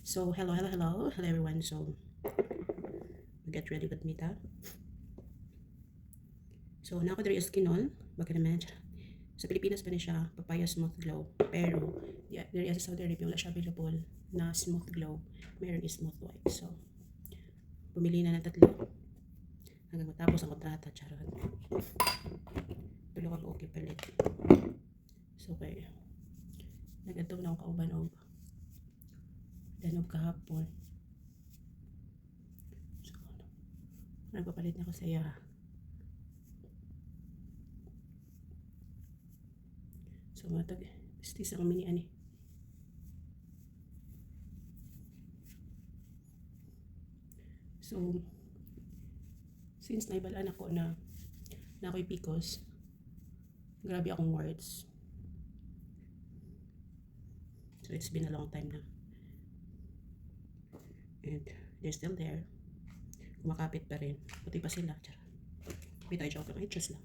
So, hello everyone. So, get ready with me ta. So, na ako diri is kinol, baka naman sa Pilipinas pa ni siya papaya smooth glow. Pero, yeah, diri sa Saudi Arabia wala siya available na smooth glow. Meron is smooth white. So, pumili na ng tatlo hanggang matapos ang kontrata. Charot. Tulo ka okay palit. So, kaya nagadto na akong kauban og danog kahapon. So, nagpapalit na ako sa iya. So, matag bistis ang mini ani. So, since naibalaan ako na ako'y PCOS, grabe akong words. So, it's been a long time na. And they're still there. Kumakapit pa rin. Puti pa sila. Kapit tayo joke lang. I just lang.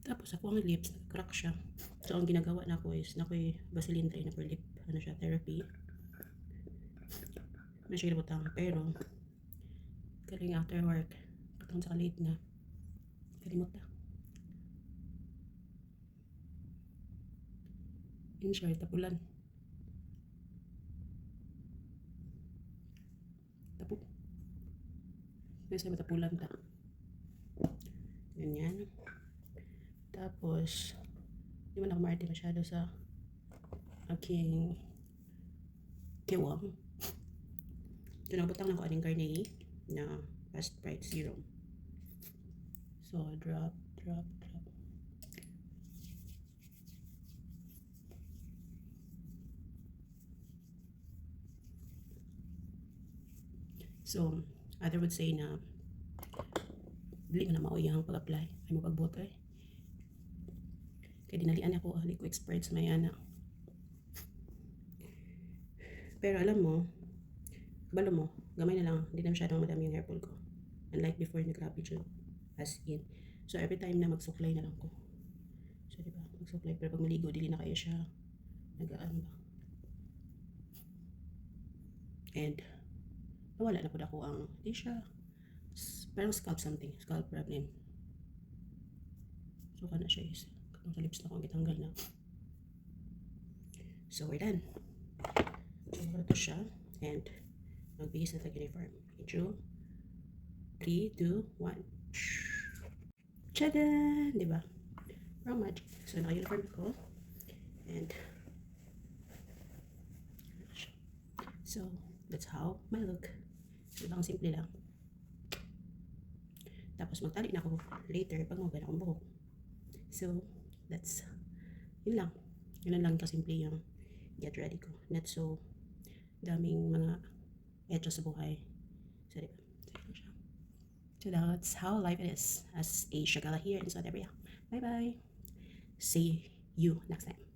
Tapos ako ang lips, nag-crack siya. So, ang ginagawa na ako is, nako'y Vaseline tray na for lip, ano siya, therapy. May siya kinabutang. Pero, galing after work, katong sa late na, kalimot na. In short, tapulan. Tapo. May sa matapulan ta. Ganyan. Tapos, di man ako maarte masyado sa aking kiwang. Ito nabutang lang ko aning Garnier na Fast Bright Serum. So, drop. So, other would say na dili mo na mauyang pag-apply. Ay mo pagbuot eh. Kaya dinalian ako, ko expert sa may anak. Pero alam mo, kabalo mo, gamay na lang, hindi na masyadong madami yung hairfall ko. Unlike before, nag-grabe siya. As in. So, every time na magsuklay na lang ko. So, diba, magsuklay. Pero pag maligo, dili na kayo siya nagaan ba. And, nawala na po ako ang, di siya, parang scalp problem. So, kana siya is, katong sa lips na akong gitanggal na. So, we're done. So, ito siya. And, magbihis na tayo uniform. 3, 2, 1. Tchadan! Diba? Wrong magic. So, naka-uniform ako. And, so, that's how my look. So, lang simple lang. Tapos, magtali na ako later pag maganda akong buhok. So, that's, yun lang. Yun lang kasimple yung get ready ko. Not so daming mga etyo sa buhay. So, diba? So, that's how life is as a Shagala here in Saudi Arabia. Bye-bye. See you next time.